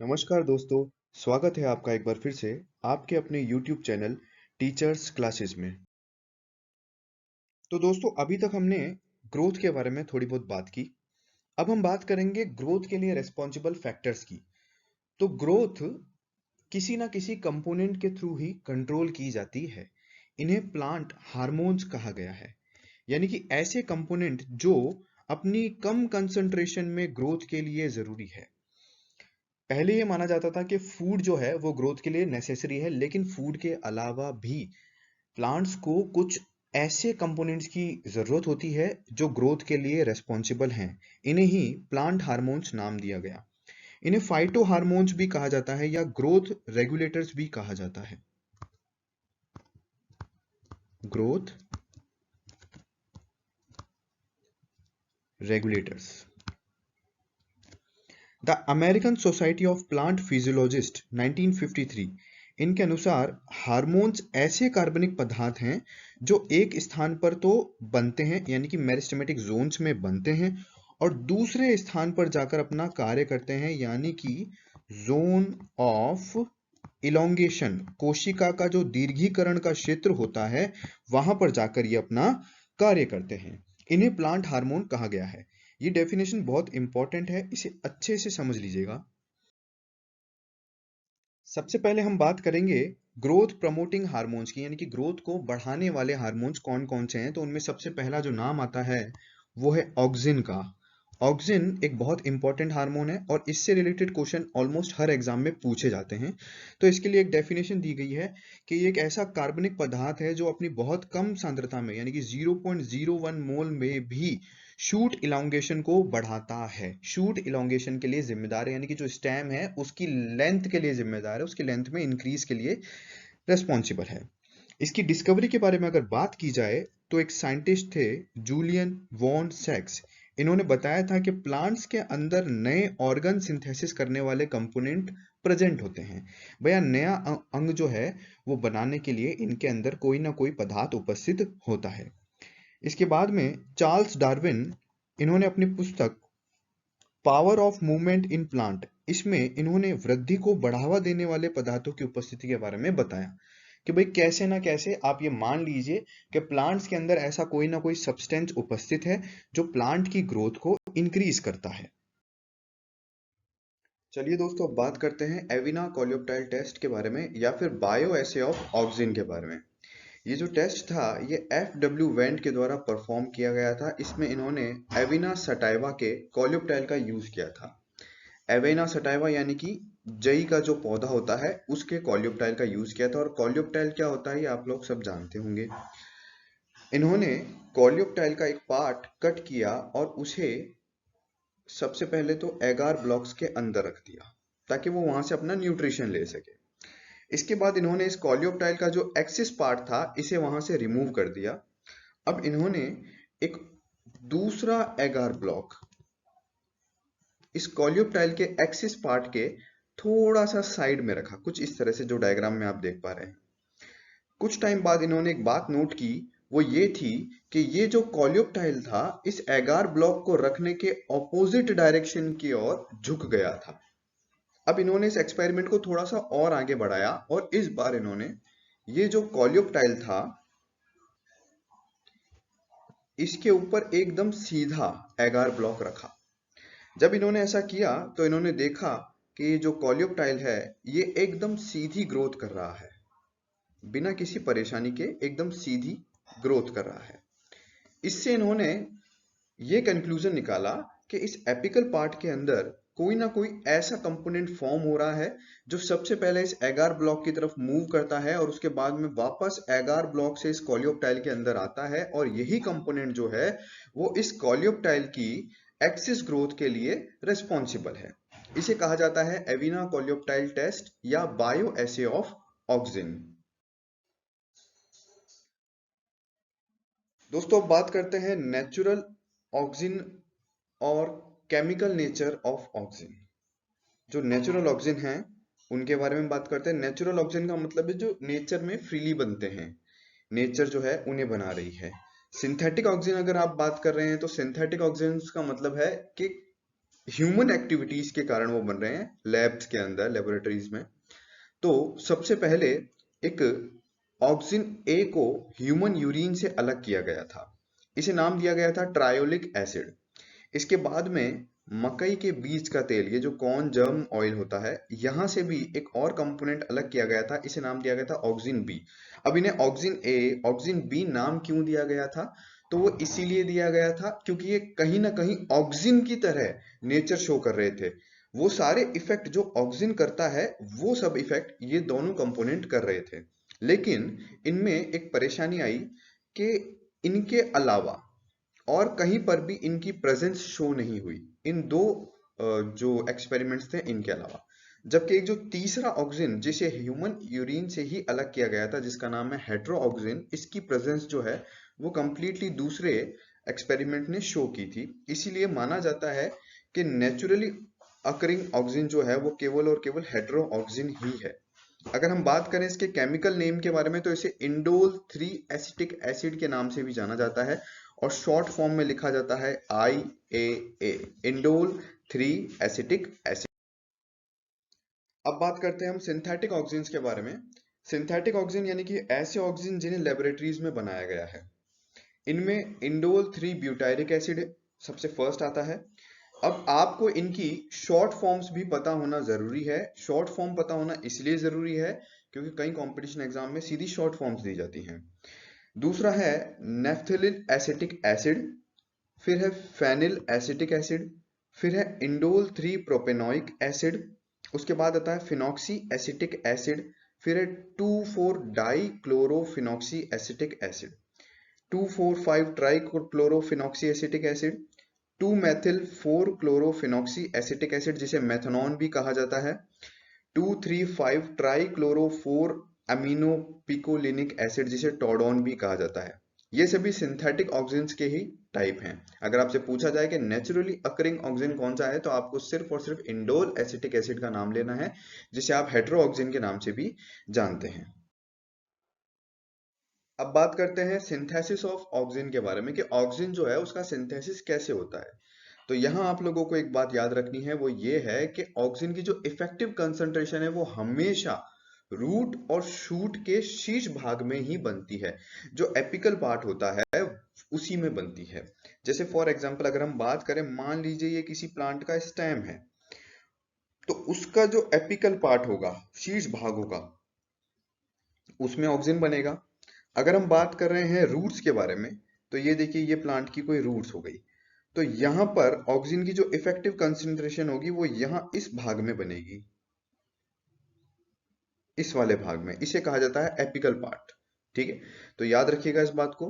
नमस्कार दोस्तों, स्वागत है आपका एक बार फिर से आपके अपने YouTube चैनल टीचर्स क्लासेस में। तो दोस्तों अभी तक हमने ग्रोथ के बारे में थोड़ी बहुत बात की। अब हम बात करेंगे ग्रोथ के लिए रिस्पॉन्सिबल फैक्टर्स की। तो ग्रोथ किसी ना किसी कंपोनेंट के थ्रू ही कंट्रोल की जाती है। इन्हें प्लांट हार्मोन्स कहा गया है। यानी कि ऐसे कंपोनेंट जो अपनी कम कंसंट्रेशन में ग्रोथ के लिए जरूरी है। पहले ये माना जाता था कि फूड जो है वो ग्रोथ के लिए नेसेसरी है, लेकिन फूड के अलावा भी प्लांट्स को कुछ ऐसे कंपोनेंट्स की जरूरत होती है जो ग्रोथ के लिए रेस्पॉन्सिबल हैं। इन्हें ही प्लांट हार्मोन्स नाम दिया गया। इन्हें फाइटो हार्मोन्स भी कहा जाता है या ग्रोथ रेगुलेटर्स भी कहा जाता है। Growth regulators. The American society of plant physiologist 1953 इनके अनुसार हार्मोन्स ऐसे कार्बनिक पदार्थ हैं जो एक स्थान पर तो बनते हैं, यानी कि मेरिस्टेमेटिक जोन्स में बनते हैं, और दूसरे स्थान पर जाकर अपना कार्य करते हैं, यानी कि जोन ऑफ इलोंगेशन, कोशिका का जो दीर्घीकरण का क्षेत्र होता है वहां पर जाकर ये अपना कार्य करते हैं। इन्हें प्लांट हार्मोन कहा गया है। ये डेफिनेशन बहुत इंपॉर्टेंट है, इसे अच्छे से समझ लीजिएगा। सबसे पहले हम बात करेंगे ग्रोथ प्रमोटिंग हार्मोन्स की, यानी कि ग्रोथ को बढ़ाने वाले हार्मोन्स कौन कौन से हैं। तो उनमें सबसे पहला जो नाम आता है वो है ऑक्सिन का। ऑक्सिन एक बहुत इंपॉर्टेंट हार्मोन है और इससे रिलेटेड क्वेश्चन ऑलमोस्ट हर एग्जाम में पूछे जाते हैं। तो इसके लिए एक डेफिनेशन दी गई है कि ये एक ऐसा कार्बनिक पदार्थ है जो अपनी बहुत कम सांद्रता में, यानी कि 0.01 मोल में भी शूट इलांगेशन को बढ़ाता है। शूट इलांगेशन के लिए जिम्मेदार है, यानी कि जो स्टेम है उसकी लेंथ के लिए जिम्मेदार है, उसकी लेंथ में इंक्रीज के लिए रेस्पॉन्सिबल है। इसकी डिस्कवरी के बारे में अगर बात की जाए तो एक साइंटिस्ट थे, जूलियन वॉन सैक्स। इन्होंने बताया था कि प्लांट्स के अंदर नए ऑर्गन सिंथेसिस करने वाले कंपोनेंट प्रेजेंट होते हैं। भैया नया अंग जो है वो बनाने के लिए इनके अंदर कोई ना कोई पदार्थ उपस्थित होता है। इसके बाद में चार्ल्स डार्विन, इन्होंने अपनी पुस्तक power of movement in plant, इसमें इन्होंने वृद्धि को बढ़ावा देने वाले पदार्थों की उपस्थिति के बारे में बताया कि भाई कैसे ना कैसे आप ये मान लीजिए कि प्लांट्स के अंदर ऐसा कोई ना कोई सब्सटेंस उपस्थित है जो प्लांट की ग्रोथ को इंक्रीज करता है। चलिए दोस्तों अब बात करते हैं एविना कोलियोप्टाइल टेस्ट के बारे में, या फिर बायो एसे ऑफ ऑक्सिन के बारे में। ये जो टेस्ट था ये FW वेंट के द्वारा परफॉर्म किया गया था। इसमें इन्होंने एविना सटाइवा के कोलियोप्टाइल का यूज किया था। एविना सटाइवा यानी कि जई का जो पौधा होता है उसके कोलियोप्टाइल का यूज किया था। और कोलियोप्टाइल क्या होता है ये आप लोग सब जानते होंगे। इन्होंने कोलियोप्टाइल का एक पार्ट कट किया और उसे सबसे पहले तो एगार ब्लॉक्स के अंदर रख दिया ताकि वो वहां से अपना न्यूट्रिशन ले सके। इसके बाद इन्होंने इस कोलियोप्टाइल का जो एक्सिस पार्ट था इसे वहां से रिमूव कर दिया। अब इन्होंने एक दूसरा एगार ब्लॉक इस कोलियोप्टाइल के एक्सिस पार्ट के थोड़ा सा साइड में रखा, कुछ इस तरह से जो डायग्राम में आप देख पा रहे हैं। कुछ टाइम बाद इन्होंने एक बात नोट की, वो ये थी कि ये जो कोलियोप्टाइल था इस एगार ब्लॉक को रखने के ऑपोजिट डायरेक्शन की ओर झुक गया था। अब इन्होंने इस एक्सपेरिमेंट को थोड़ा सा और आगे बढ़ाया और इस बार इन्होंने ये जो कोलियोप्टाइल था इसके ऊपर एकदम सीधा एगार ब्लॉक रखा। जब इन्होंने ऐसा किया तो इन्होंने देखा कि ये जो कोलियोप्टाइल है ये एकदम सीधी ग्रोथ कर रहा है, बिना किसी परेशानी के एकदम सीधी ग्रोथ कर रहा है। इससे इन्होंने ये कंक्लूजन निकाला कि इस एपिकल पार्ट के अंदर कोई ना कोई ऐसा कंपोनेंट फॉर्म हो रहा है जो सबसे पहले इस एगार ब्लॉक की तरफ मूव करता है और उसके बाद में वापस एगार ब्लॉक से इस कोलियोप्टाइल के अंदर आता है, और यही कंपोनेंट जो है वो इस कोलियोप्टाइल की एक्सिस ग्रोथ के लिए रिस्पॉन्सिबल है। इसे कहा जाता है एविना कोलियोप्टाइल टेस्ट या बायो एसे ऑफ ऑक्सिन। दोस्तों अब बात करते हैं नेचुरल ऑक्सिन और केमिकल नेचर ऑफ ऑक्सिन। जो नेचुरल ऑक्सिन है उनके बारे में बात करते हैं। नेचुरल ऑक्सिन का मतलब है जो नेचर में फ्रीली बनते हैं, नेचर जो है उन्हें बना रही है। सिंथेटिक ऑक्सिन अगर आप बात कर रहे हैं तो सिंथेटिक ऑक्सिन का मतलब है कि ह्यूमन एक्टिविटीज के कारण वो बन रहे हैं लैब्स के अंदर, लेबोरेटरीज में। तो सबसे पहले एक ऑक्सिन ए को ह्यूमन यूरिन से अलग किया गया था। इसे नाम दिया गया था ट्रायोलिक एसिड। इसके बाद में मकई के बीज का तेल, ये जो कॉर्न जर्म ऑयल होता है, यहां से भी एक और कंपोनेंट अलग किया गया था। इसे नाम दिया गया था ऑक्सिन बी। अब इन्हें ऑक्सिन ए, ऑक्सिन बी नाम क्यों दिया गया था? तो वो इसीलिए दिया गया था क्योंकि ये कहीं ना कहीं ऑक्सिन की तरह नेचर शो कर रहे थे। वो सारे इफेक्ट जो ऑक्सिन करता है, वो सब इफेक्ट ये दोनों कंपोनेंट कर रहे थे। लेकिन इनमें एक परेशानी आई कि इनके अलावा और कहीं पर भी इनकी प्रेजेंस शो नहीं हुई, इन दो जो एक्सपेरिमेंट्स थे इनके अलावा। जबकि एक जो तीसरा ऑक्सिन जिसे ह्यूमन यूरिन से ही अलग किया गया था, जिसका नाम है हेट्रोऑक्सिन, इसकी प्रेजेंस जो है वो कंप्लीटली दूसरे एक्सपेरिमेंट ने शो की थी। इसीलिए माना जाता है कि नेचुरली अकरिंग ऑक्सिन जो है वो केवल और केवल हेट्रोऑक्सिन ही है। अगर हम बात करें इसके केमिकल नेम के बारे में, तो इसे इंडोल 3 एसिटिक एसिड के नाम से भी जाना जाता है और शॉर्ट फॉर्म में लिखा जाता है IAA, इंडोल 3 एसिटिक एसिड। अब बात करते हैं हम सिंथेटिक ऑक्सिन्स के बारे में। सिंथेटिक ऑक्सिन यानी कि ऐसे ऑक्सिन जिन्हें लेबोरेटरीज में बनाया गया है। इनमें इंडोल 3 ब्यूटायरिक एसिड सबसे फर्स्ट आता है। अब आपको इनकी शॉर्ट फॉर्म्स भी पता होना जरूरी है। शॉर्ट फॉर्म पता होना इसलिए जरूरी है क्योंकि कई कंपटीशन एग्जाम में सीधी शॉर्ट फॉर्म्स दी जाती हैं। दूसरा है नेफ्थेलिक एसिटिक एसिड, फिर है फेनिल एसिटिक एसिड, फिर है इंडोल 3 प्रोपेनोइक एसिड, उसके बाद आता है फिनॉक्सी एसिटिक एसिड, फिर है 2,4 die क्लोरोफिनॉक्सी acetic acid, 2,4,5 try क्लोरोफिनॉक्सी acetic acid, 2 methyl 4 क्लोरोफिनॉक्सी acetic acid जिसे मेथनॉन भी कहा जाता है, 2,3,5 trichloro 4 aminopicolinic acid जिसे टोडॉन भी कहा जाता है। ये सभी सिंथेटिक ऑक्सिन्स के ही टाइप हैं। अगर आपसे पूछा जाए कि नेचुरली अकरिंग ऑक्सिन कौन सा है, तो आपको सिर्फ और सिर्फ इंडोल एसिटिक एसिड का नाम लेना है, जिसे आप हेट्रोऑक्सिन के नाम से भी जानते हैं। अब बात करते हैं सिंथेसिस ऑफ ऑक्सिन के बारे में कि ऑक्सिन जो है उसका सिंथेसिस कैसे होता है। तो यहाँ आप लोगों को एक बात याद रखनी है, वो ये है कि ऑक्सिन की जो इफेक्टिव कंसंट्रेशन है वो हमेशा रूट और शूट के शीर्ष भाग में ही बनती है। जो एपिकल पार्ट होता है उसी में बनती है। जैसे फॉर एग्जांपल अगर हम बात करें, मान लीजिए ये किसी प्लांट का स्टेम है, तो उसका जो एपिकल पार्ट होगा, शीर्ष भाग होगा, उसमें ऑक्सिन बनेगा। अगर हम बात कर रहे हैं रूट्स के बारे में, तो ये देखिए ये प्लांट की कोई रूट्स हो गई, तो यहां पर ऑक्सिन की जो इफेक्टिव कंसंट्रेशन होगी वो यहां इस भाग में बनेगी, इस वाले भाग में। इसे कहा जाता है एपिकल पार्ट। ठीक है, तो याद रखिएगा इस बात को।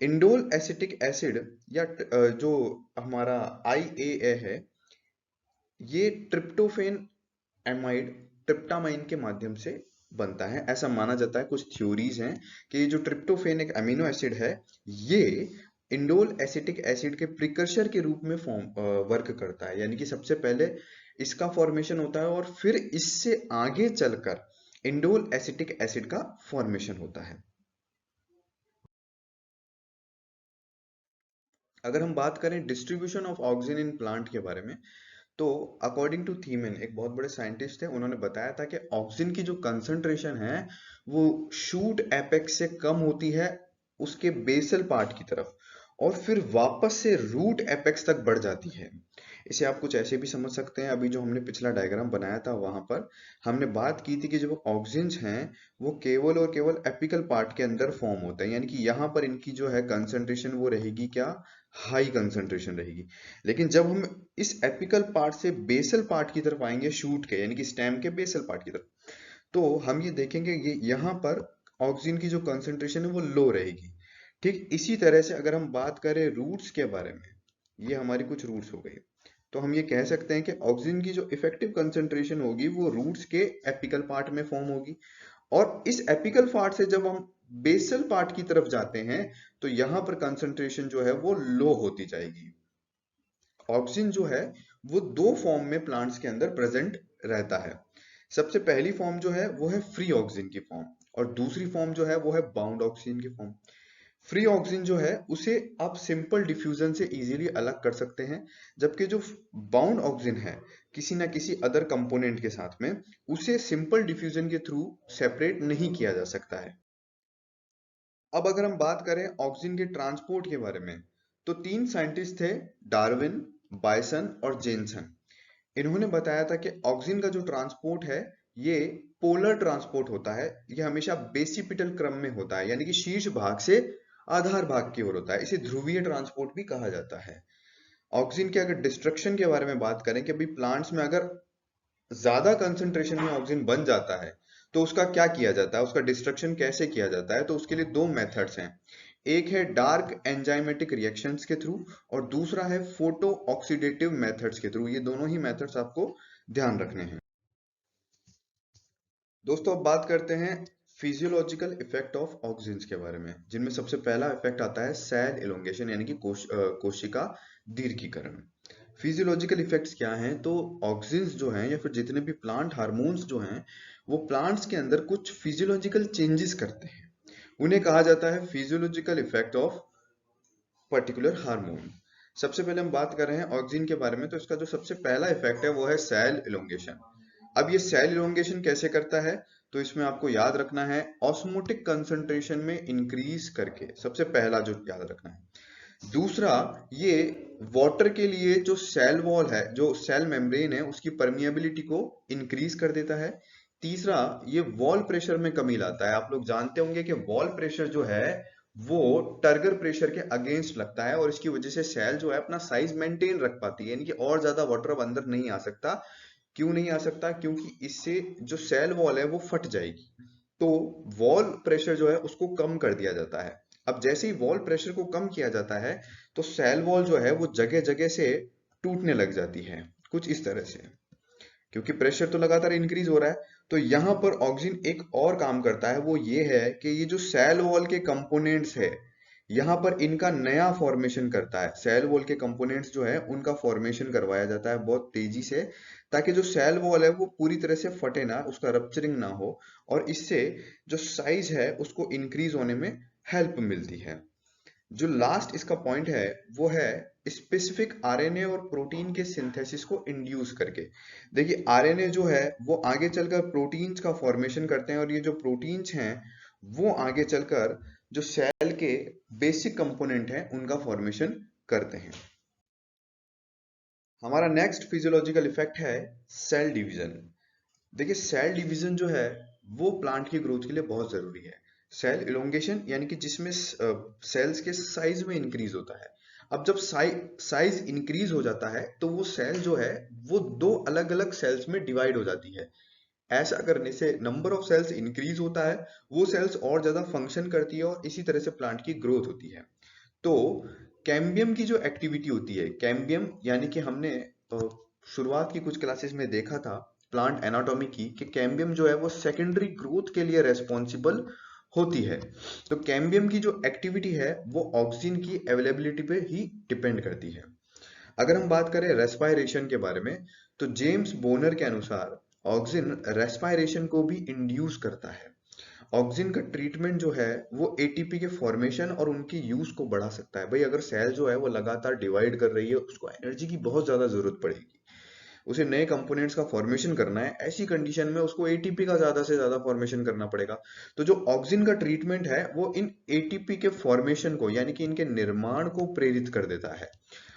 इंडोल एसिटिक एसिड या जो हमारा IAA है, ये ट्रिप्टोफेन एमाइड ट्रिप्टामाइन के माध्यम से बनता है। ऐसा माना जाता है, कुछ थ्योरीज हैं कि ये जो ट्रिप्टोफेन एक अमीनो एसिड है, ये इंडोल एसिटिक एसिड के प्रिकर्सर के रूप में वर्क करता है। यानी कि सबसे पहले इसका फॉर्मेशन होता है और फिर इससे आगे चलकर इंडोल एसिटिक एसिड का फॉर्मेशन होता है। अगर हम बात करें distribution of auxin in plant के बारे में, तो अकॉर्डिंग टू थीमन, एक बहुत बड़े साइंटिस्ट थे, उन्होंने बताया था कि ऑक्सिन की जो कंसंट्रेशन है वो शूट एपेक्स से कम होती है उसके बेसल पार्ट की तरफ, और फिर वापस से रूट एपेक्स तक बढ़ जाती है। इसे आप कुछ ऐसे भी समझ सकते हैं, अभी जो हमने पिछला डायग्राम बनाया था वहां पर हमने बात की थी कि जो ऑक्सिन्स हैं वो केवल और केवल एपिकल पार्ट के अंदर फॉर्म होते हैं। यानी कि यहाँ पर इनकी जो है कंसंट्रेशन वो रहेगी क्या, हाई कंसंट्रेशन रहेगी। लेकिन जब हम इस एपिकल पार्ट से बेसल पार्ट की तरफ आएंगे, शूट के यानी कि स्टेम के बेसल पार्ट की तरफ, तो हम ये देखेंगे ये यहाँ पर ऑक्सीजन की जो कंसंट्रेशन है वो लो रहेगी। ठीक इसी तरह से अगर हम बात करें रूट्स के बारे में, ये हमारी कुछ रूट्स हो गई, तो हम ये कह सकते हैं कि ऑक्सीजन की जो इफेक्टिव कंसंट्रेशन होगी वो रूट्स के एपिकल पार्ट में फॉर्म होगी। और इस एपिकल पार्ट से जब हम बेसल पार्ट की तरफ जाते हैं, तो यहां पर कंसंट्रेशन जो है वो लो होती जाएगी। ऑक्सीजन जो है वो दो फॉर्म में प्लांट्स के अंदर प्रेजेंट रहता है। सबसे पहली फॉर्म जो है वो है फ्री ऑक्सीजन की फॉर्म, और दूसरी फॉर्म जो है वो है बाउंड ऑक्सीजन की फॉर्म। फ्री ऑक्सीजन जो है उसे आप सिंपल डिफ्यूजन से इजीली अलग कर सकते हैं, जबकि जो बाउंड ऑक्सीजन है किसी ना किसी अदर कंपोनेंट के साथ में, उसे सिंपल डिफ्यूजन के थ्रू सेपरेट नहीं किया जा सकता है। अब अगर हम बात करें ऑक्सीजन के ट्रांसपोर्ट के बारे में, तो तीन साइंटिस्ट थे, डार्विन, बायसन और जेनसन। इन्होंने बताया था कि ऑक्सीजन का जो ट्रांसपोर्ट है ये पोलर ट्रांसपोर्ट होता है। ये हमेशा बेसिपिटल क्रम में होता है, यानी कि शीर्ष भाग से आधार भाग की ओर होता है। इसे ध्रुवीय ट्रांसपोर्ट भी कहा जाता है। ऑक्सीजन के अगर डिस्ट्रक्शन के बारे में बात करें कि अभी प्लांट्स में अगर ज्यादा कंसंट्रेशन में ऑक्सीजन बन जाता है तो उसका क्या किया जाता है, उसका डिस्ट्रक्शन कैसे किया जाता है, तो उसके लिए दो मेथड्स हैं। एक है डार्क एंजाइमेटिक रिएक्शंस के थ्रू और दूसरा है फोटो ऑक्सीडेटिव मेथड्स के थ्रू। ये दोनों ही मेथड्स आपको ध्यान रखने हैं। दोस्तों अब बात करते हैं फिजियोलॉजिकल इफेक्ट ऑफ ऑक्सीजन के बारे में, जिनमें सबसे पहला इफेक्ट आता है सेल एलोंगेशन, यानी कि कोशिका दीर्घीकरण। फिजियोलॉजिकल इफेक्ट्स क्या हैं, तो ऑक्सीजन जो हैं या फिर जितने भी प्लांट हार्मोन्स जो हैं वो प्लांट्स के अंदर कुछ फिजियोलॉजिकल चेंजेस करते हैं। उन्हें कहा जाता है physiological effect of particular hormone. सबसे पहले हम बात कर रहे हैं ऑक्सीजन के बारे में, तो इसका जो सबसे पहला इफेक्ट है वो है सेल इलोंगेशन। अब ये सेल इलोंगेशन कैसे करता है, तो इसमें आपको याद रखना है ऑस्मोटिक कंसंट्रेशन में इंक्रीज करके, सबसे पहला जो याद रखना है। दूसरा, ये वाटर के लिए जो सेल वॉल है, जो सेल मेम्ब्रेन है, उसकी परमिएबिलिटी को इंक्रीज कर देता है। तीसरा, ये वॉल प्रेशर में कमी लाता है। आप लोग जानते होंगे कि वॉल प्रेशर जो है वो टर्गर प्रेशर के अगेंस्ट लगता है और इसकी वजह से सेल जो है अपना साइज मेंटेन रख पाती है, यानी कि और ज्यादा वाटर अब अंदर नहीं आ सकता। क्यों नहीं आ सकता, क्योंकि इससे जो सेल वॉल है वो फट जाएगी। तो वॉल प्रेशर जो है उसको कम कर दिया जाता है। अब जैसे ही वॉल प्रेशर को कम किया जाता है तो सेल वॉल जो है वो जगह जगह से टूटने लग जाती है, कुछ इस तरह से, क्योंकि प्रेशर तो लगातार इंक्रीज हो रहा है। तो यहाँ पर ऑक्सीजन एक और काम करता है, वो ये है कि ये जो सेल वॉल के कंपोनेंट्स है यहाँ पर इनका नया फॉर्मेशन करता है। सेल वॉल के कंपोनेंट्स जो है उनका फॉर्मेशन करवाया जाता है बहुत तेजी से, ताकि जो सेल वॉल है वो पूरी तरह से फटे ना, उसका रप्चरिंग ना हो, और इससे जो साइज है उसको इंक्रीज होने में हेल्प मिलती है। जो लास्ट इसका पॉइंट है वो है स्पेसिफिक आरएनए और प्रोटीन के सिंथेसिस को इंड्यूस करके। देखिए आरएनए जो है वो आगे चलकर प्रोटीन्स का फॉर्मेशन करते हैं, और ये जो प्रोटीन्स हैं वो आगे चलकर जो सेल के बेसिक कंपोनेंट हैं उनका फॉर्मेशन करते हैं। हमारा नेक्स्ट फिजियोलॉजिकल इफेक्ट है सेल डिवीजन। देखिए सेल डिवीजन जो है वो प्लांट की ग्रोथ के लिए बहुत जरूरी है। सेल इलोंगेशन यानी कि जिसमें सेल्स के साइज में इंक्रीज होता है। अब जब साइज इंक्रीज हो जाता है तो वो सेल जो है वो दो अलग अलग सेल्स में डिवाइड हो जाती है। ऐसा करने से नंबर ऑफ सेल्स इंक्रीज होता है, वो सेल्स और ज्यादा फंक्शन करती है और इसी तरह से प्लांट की ग्रोथ होती है। तो कैम्बियम की जो एक्टिविटी होती है, कैम्बियम यानी कि हमने शुरुआत की कुछ क्लासेस में देखा था प्लांट एनाटॉमी की, कि कैम्बियम जो है वो सेकेंडरी ग्रोथ के लिए रेस्पॉन्सिबल होती है। तो कैम्बियम की जो एक्टिविटी है वो ऑक्सीजन की अवेलेबिलिटी पे ही डिपेंड करती है। अगर हम बात करें रेस्पायरेशन के बारे में, तो जेम्स बोनर के अनुसार ऑक्सीजन रेस्पायरेशन को भी इंड्यूस करता है। ऑक्सीजन का ट्रीटमेंट जो है वो एटीपी के फॉर्मेशन और उनकी यूज को बढ़ा सकता है। भाई अगर सेल जो है वो लगातार डिवाइड कर रही है, उसको एनर्जी की बहुत ज्यादा जरूरत पड़ेगी, उसे नए कंपोनेंट्स का फॉर्मेशन करना है, ऐसी कंडीशन में उसको एटीपी का ज्यादा से ज्यादा फॉर्मेशन करना पड़ेगा। तो जो ऑक्सीजन का ट्रीटमेंट है वो इन एटीपी के फॉर्मेशन को, यानी कि इनके निर्माण को प्रेरित कर देता है।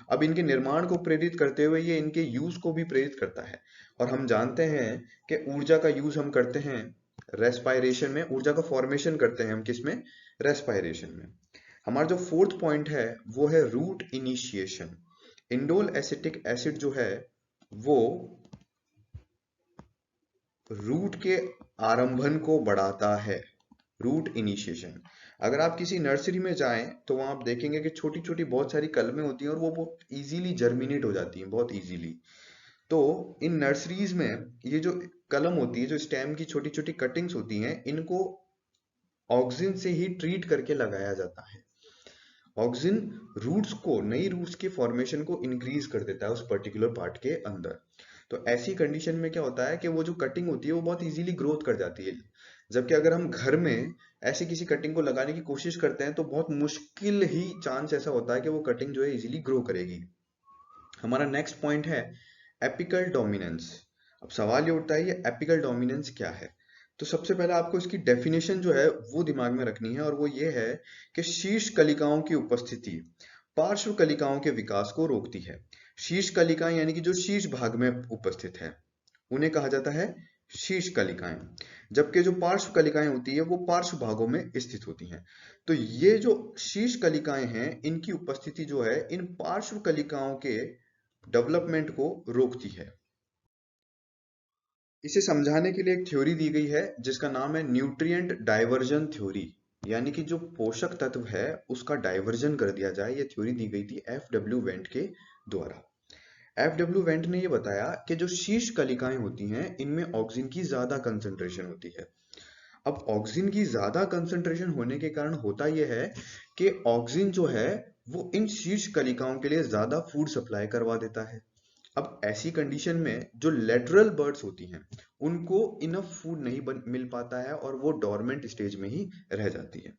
अब इनके निर्माण को प्रेरित करते हुए ये इनके यूज को भी प्रेरित करता है। और हम जानते हैं कि ऊर्जा का यूज हम करते हैं रेस्पायरेशन में, ऊर्जा का फॉर्मेशन करते हैं हम किस में, रेस्पायरेशन में। हमारा जो फोर्थ पॉइंट है वो है root initiation. Indole acetic acid जो है वो रूट के आरंभन को बढ़ाता है, रूट इनिशिएशन। अगर आप किसी नर्सरी में जाएं तो वहां आप देखेंगे कि छोटी छोटी बहुत सारी कलमें होती हैं और वो बहुत इजीली जर्मिनेट हो जाती हैं, बहुत इजीली। तो इन नर्सरीज में ये जो कलम होती है, जो स्टेम की छोटी छोटी कटिंग्स होती हैं, इनको ऑक्सीजन से ही ट्रीट करके लगाया जाता है। ऑक्सीजन रूट्स को, नई रूट्स के फॉर्मेशन को इंक्रीज कर देता है उस पर्टिकुलर पार्ट के अंदर। तो ऐसी कंडीशन में क्या होता है कि वो जो कटिंग होती है वो बहुत इजीली ग्रोथ कर जाती है। जबकि अगर हम घर में ऐसी किसी कटिंग को लगाने की कोशिश करते हैं तो बहुत मुश्किल ही चांस ऐसा होता है कि वो कटिंग जो है इजीली ग्रो करेगी। हमारा नेक्स्ट पॉइंट है एपिकल डोमिनेंस। अब सवाल ये उठता है ये एपिकल डोमिनेंस क्या है। तो सबसे पहले आपको इसकी डेफिनेशन जो है वो दिमाग में रखनी है, और वो ये है कि शीर्ष कलिकाओं की उपस्थिति पार्श्व कलिकाओं के विकास को रोकती है। शीर्ष कलिकाएं यानी कि जो शीर्ष भाग में उपस्थित है उन्हें कहा जाता है शीर्ष कलिकाएं, जबकि जो पार्श्व कलिकाएं होती है वो पार्श्व भागों में स्थित होती हैं। तो ये जो शीर्ष कलिकाएं हैं इनकी उपस्थिति जो है इन पार्श्व कलिकाओं के डेवलपमेंट को रोकती है। इसे समझाने के लिए एक थ्योरी दी गई है जिसका नाम है न्यूट्रिएंट डाइवर्जन थ्योरी, यानी कि जो पोषक तत्व है उसका डाइवर्जन कर दिया जाए। ये थ्योरी दी गई थी एफ.डब्ल्यू. वेंट के द्वारा। एफ.डब्ल्यू. वेंट ने ये बताया कि जो शीर्ष कलिकाएं होती हैं इनमें ऑक्सीजन की ज्यादा कंसंट्रेशन होती है। अब ऑक्सीजन की ज्यादा कंसंट्रेशन होने के कारण होता यह है कि ऑक्सीजन जो है वो इन शीर्ष कलिकाओं के लिए ज्यादा फूड सप्लाई करवा देता है। अब ऐसी कंडीशन में जो लेटरल बर्ड्स होती हैं उनको इनफ फूड नहीं मिल पाता है और वो डोरमेंट स्टेज में ही रह जाती है।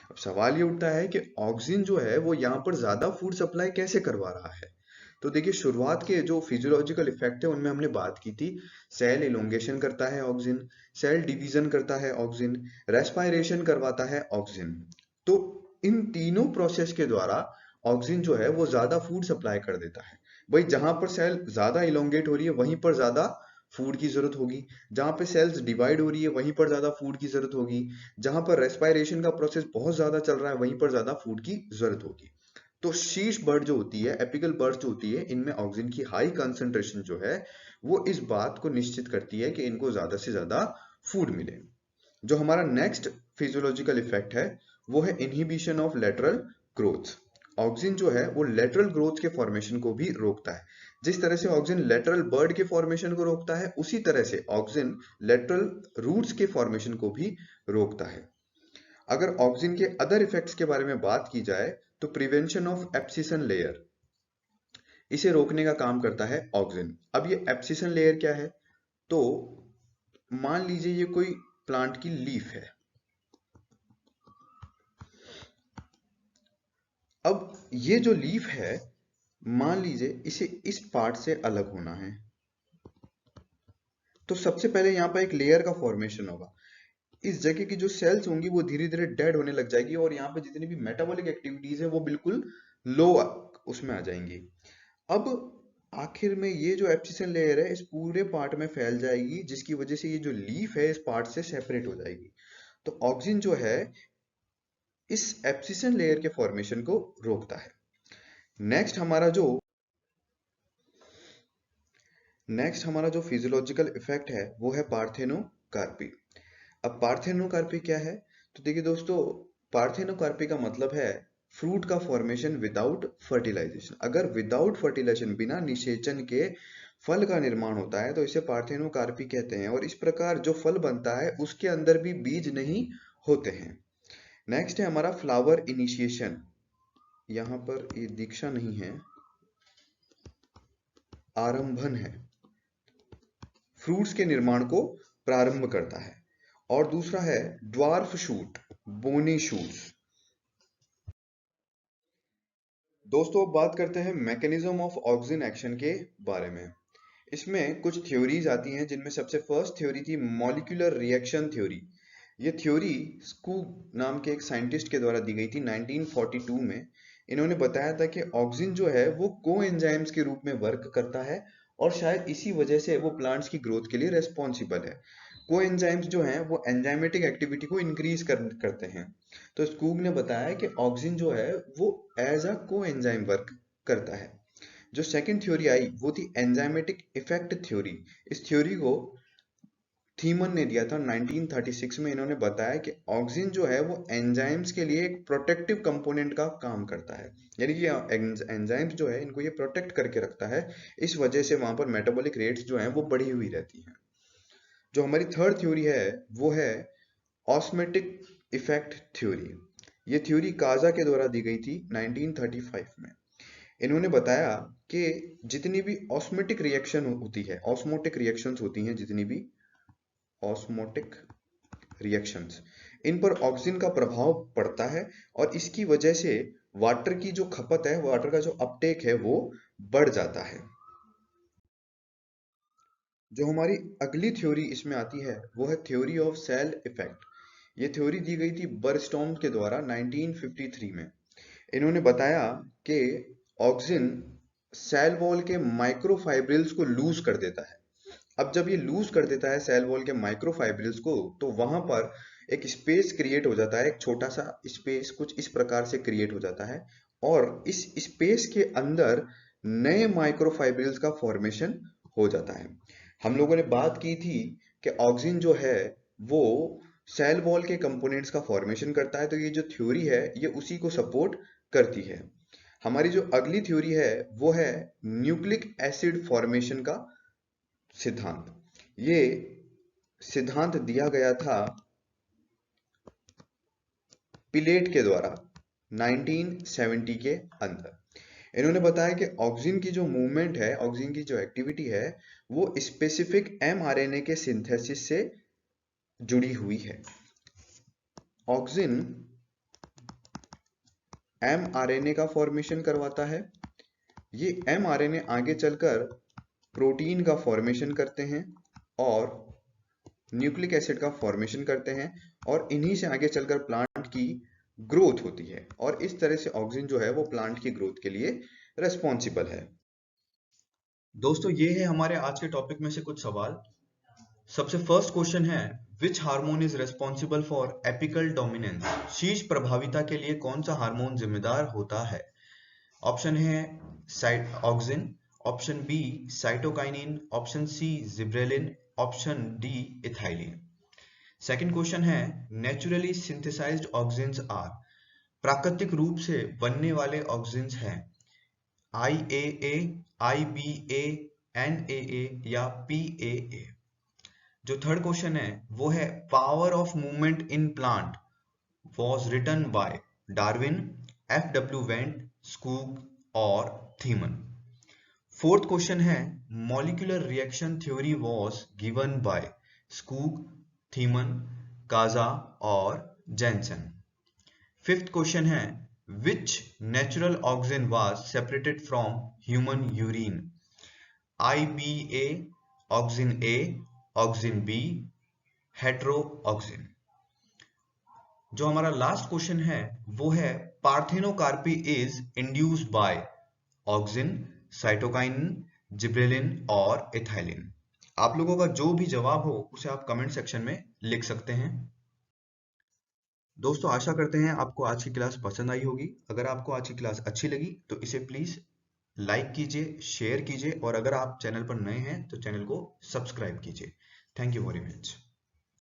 अब सवाल ये उठता है कि ऑक्सीजन जो है वो यहाँ पर ज्यादा फूड सप्लाई कैसे करवा रहा है। तो देखिए शुरुआत के जो फिजियोलॉजिकल इफेक्ट है उनमें हमने बात की थी। सेल इलोंगेशन करता है ऑक्सीजन, सेल डिवीजन करता है ऑक्सीजन, रेस्पायरेशन करवाता है ऑक्सीजन। तो इन तीनों प्रोसेस के द्वारा ऑक्सीजन जो है वो ज्यादा फूड सप्लाई कर देता है। भाई जहां पर सेल ज्यादा इलोंगेट हो रही है वहीं पर ज्यादा फूड की जरूरत होगी, जहां पे सेल्स डिवाइड हो रही है वहीं पर ज्यादा फूड की जरूरत होगी, जहां पर रेस्पायरेशन का प्रोसेस बहुत ज्यादा चल रहा है वहीं पर ज्यादा फूड की जरूरत होगी। तो शीर्ष बर्ड जो होती है, एपिकल बर्ड जो होती है, इनमें ऑक्सीजन की हाई कंसंट्रेशन जो है वो इस बात को निश्चित करती है कि इनको ज्यादा से ज्यादा फूड मिले। जो हमारा नेक्स्ट फिजियोलॉजिकल इफेक्ट है वो है inhibition of lateral growth. Oxygen जो है वो लेटरल ग्रोथ के फॉर्मेशन को भी रोकता है। जिस तरह से ऑक्सीजन लेटरल बर्ड के फॉर्मेशन को रोकता है उसी तरह से ऑक्सीजन लेटरल रूट्स के फॉर्मेशन को भी रोकता है। अगर ऑक्सीजन के अदर इफेक्ट्स के बारे में बात की जाए तो प्रिवेंशन ऑफ एब्सिसन लेयर, इसे रोकने का काम करता है ऑक्सीजन। अब ये एब्सिसन लेयर क्या है, तो मान लीजिए ये कोई प्लांट की लीफ है। अब ये जो लीफ है मान लीजिए इसे इस पार्ट से अलग होना है, तो सबसे पहले यहाँ पर एक लेयर का फॉर्मेशन होगा। इस जगह की जो सेल्स होंगी वो धीरे धीरे डेड होने लग जाएगी और यहाँ पे जितनी भी मेटाबॉलिक एक्टिविटीज है वो बिल्कुल लो उसमें आ जाएंगी। अब आखिर में ये जो एब्सिसन लेयर है इस पूरे पार्ट में फैल जाएगी जिसकी वजह से ये जो लीफ है इस पार्ट से सेपरेट हो जाएगी। तो ऑक्सीजन जो है इस एब्सिसन लेयर के फॉर्मेशन को रोकता है। नेक्स्ट हमारा जो फिजियोलॉजिकल इफेक्ट है वो है पार्थेनोकार्पी। अब पार्थेनोकार्पी क्या है, तो देखिए दोस्तों पार्थेनोकार्पी का मतलब है फ्रूट का फॉर्मेशन विदाउट फर्टिलाइजेशन। अगर विदाउट फर्टिलाइजेशन बिना निषेचन के फल का निर्माण होता है तो इसे पार्थेनोकार्पी कहते हैं, और इस प्रकार जो फल बनता है उसके अंदर भी बीज नहीं होते हैं। नेक्स्ट है हमारा फ्लावर इनिशिएशन। यहाँ पर ये दीक्षा नहीं है, आरंभन है, फ्रूट्स के निर्माण को प्रारंभ करता है। और दूसरा है ड्वार्फ शूट, बोनी शूट्स। दोस्तों अब बात करते हैं मैकेनिज्म ऑफ ऑक्सीजन एक्शन के बारे में। इसमें कुछ थ्योरीज आती हैं जिनमें सबसे फर्स्ट थ्योरी थी मॉलिक्यूलर रिएक्शन थ्योरी। ये थ्योरी स्कूग नाम के एक साइंटिस्ट के द्वारा दी गई थी 1942 में। इन्होंने बताया था कि ऑक्सीजन जो है वो कोएंजाइम्स के रूप में वर्क करता है और शायद इसी वजह से वो प्लांट्स की ग्रोथ के लिए रेस्पॉन्सिबल है। कोएंजाइम्स जो हैं वो एंजाइमेटिक एक्टिविटी को इंक्रीज करते हैं। तो स्कूग ने बताया कि ऑक्सीजन जो है वो एज अ कोएंजाइम वर्क करता है। जो सेकंड थ्योरी आई वो थी एंजाइमेटिक इफेक्ट थ्योरी। इस थ्योरी को थीमन ने दिया था 1936 में। इन्होंने बताया कि ऑक्सीजन जो है वो एंजाइम्स के लिए एक प्रोटेक्टिव कंपोनेंट का काम करता है, यानी कि एंजाइम्स जो है इनको ये प्रोटेक्ट करके रखता है। इस वजह से वहां पर मेटाबॉलिक रेट्स जो हैं वो बढ़ी हुई रहती हैं। जो हमारी थर्ड थ्योरी है वो है ऑस्मेटिक इफेक्ट थ्योरी। ये थ्योरी काजा के द्वारा दी गई थी 1935 में। इन्होंने बताया कि जितनी भी ऑस्मेटिक रिएक्शन होती है, ऑस्मोटिक रिएक्शंस होती हैं, जितनी भी ऑस्मोटिक रिएक्शंस, इन पर ऑक्सीजन का प्रभाव पड़ता है और इसकी वजह से वाटर की जो खपत है, वाटर का जो अपटेक है वो बढ़ जाता है। जो हमारी अगली थ्योरी इसमें आती है वो है थ्योरी ऑफ सेल इफेक्ट। ये थ्योरी दी गई थी बर्नस्टॉर्म के द्वारा 1953 में। इन्होंने बताया कि ऑक्सीजन सेल वॉल के माइक्रोफाइब्रिल्स को लूज कर देता है। अब जब ये लूज कर देता है सेल वॉल के माइक्रोफाइब्रिल्स को, तो वहां पर एक स्पेस क्रिएट हो जाता है, एक छोटा सा स्पेस कुछ इस प्रकार से क्रिएट हो जाता है और इस स्पेस के अंदर नए माइक्रोफाइब्रिल्स का फॉर्मेशन हो जाता है। हम लोगों ने बात की थी कि ऑक्सीजन जो है वो सेल वॉल के कंपोनेंट्स का फॉर्मेशन करता है, तो ये जो थ्योरी है ये उसी को सपोर्ट करती है। हमारी जो अगली थ्योरी है वो है न्यूक्लिक एसिड फॉर्मेशन का सिद्धांत। ये सिद्धांत दिया गया था पिलेट के द्वारा 1970 के अंदर। इन्होंने बताया कि ऑक्सीजन की जो मूवमेंट है, ऑक्सीजन की जो एक्टिविटी है वो स्पेसिफिक एमआरएनए के सिंथेसिस से जुड़ी हुई है। ऑक्सीजन एमआरएनए का फॉर्मेशन करवाता है। ये एमआरएनए आगे चलकर प्रोटीन का फॉर्मेशन करते हैं और न्यूक्लिक एसिड का फॉर्मेशन करते हैं और इन्हीं से आगे चलकर प्लांट की ग्रोथ होती है और इस तरह से ऑक्सीजन जो है वो प्लांट की ग्रोथ के लिए रेस्पॉन्सिबल है। दोस्तों ये है हमारे आज के टॉपिक में से कुछ सवाल। सबसे फर्स्ट क्वेश्चन है which hormone is responsible for apical dominance. शीर्ष प्रभाविता के लिए कौन सा हार्मोन जिम्मेदार होता है? ऑप्शन है auxin, option B cytokinin, option C gibberellin, option D ethylene. Second question है नेचुरली सिंथेसाइज्ड ऑक्सिन्स आर। प्राकृतिक रूप से बनने वाले ऑक्सिन्स हैं IAA, IBA, NAA या PAA। जो थर्ड क्वेश्चन है वो है power of movement in plant was written by Darwin, FW Went, Skoog और थीमन। फोर्थ क्वेश्चन है molecular reaction theory was given by Skoog, Thimann, काजा और जेनसन। फिफ्थ क्वेश्चन है which natural auxin was separated from human urine? IBA, auxin A, auxin B, heteroauxin. जो हमारा last question है वो है parthenocarpy is induced by auxin, cytokinin, gibberellin और ethylene. आप लोगों का जो भी जवाब हो उसे आप कमेंट सेक्शन में लिख सकते हैं। दोस्तों आशा करते हैं आपको आज की क्लास पसंद आई होगी। अगर आपको आज की क्लास अच्छी लगी तो इसे प्लीज लाइक कीजिए, शेयर कीजिए और अगर आप चैनल पर नए हैं तो चैनल को सब्सक्राइब कीजिए। Thank you very much.